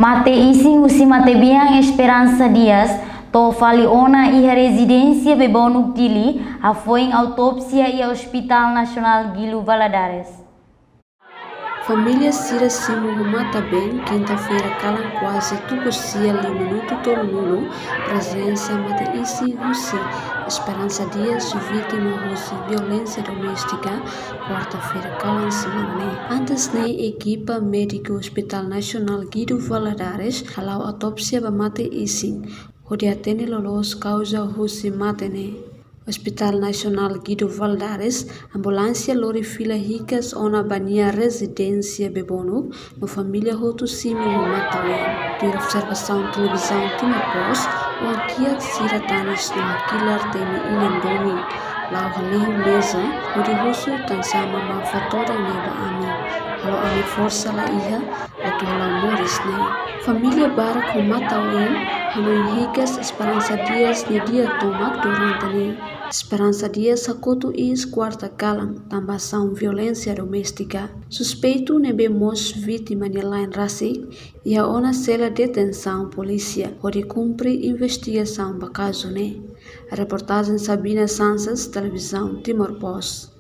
Mate isi usi mate biang Esperança Dias to faliona iha residência bebonuk dili a foi em autópsia e Hospital Nacional Gilu Valadares. Família Sira Simu Mata bem, quinta-feira calam quase tucusia li minuto todo nulo, presença mate isi Russi, Esperança Dias, vítima Russi, violência doméstica, quarta-feira calam semana. Antes ne equipa médico Hospital Nacional Guido Valadares, halau autopsia ba mate isi, hodi atene lolos causa Russi matene. Hospital Nacional Guido Valadares, ambulância lori fila ricas ona bania residência bebonuk no família Roto Simi Matawe. De observação televisão Timor Post, o anquiat siratanis no hakilar temi inandomi. Lau halehu leza, o de russo tansama ma fatora neba ami. Halo ami força la iha, atu halau moris ne. Família Barak o Matawe, halo ricas Esperança Dias ne dia tomak durante ne. Esperança Dias sakotu is quarta kalang, tambação violência doméstica. Suspeito nebe mos vítima de lain rasik, e a ona sela detenção polícia, onde cumpre investigação ba caso ne. A reportagem Sabina Sansas, televisão Timor Post.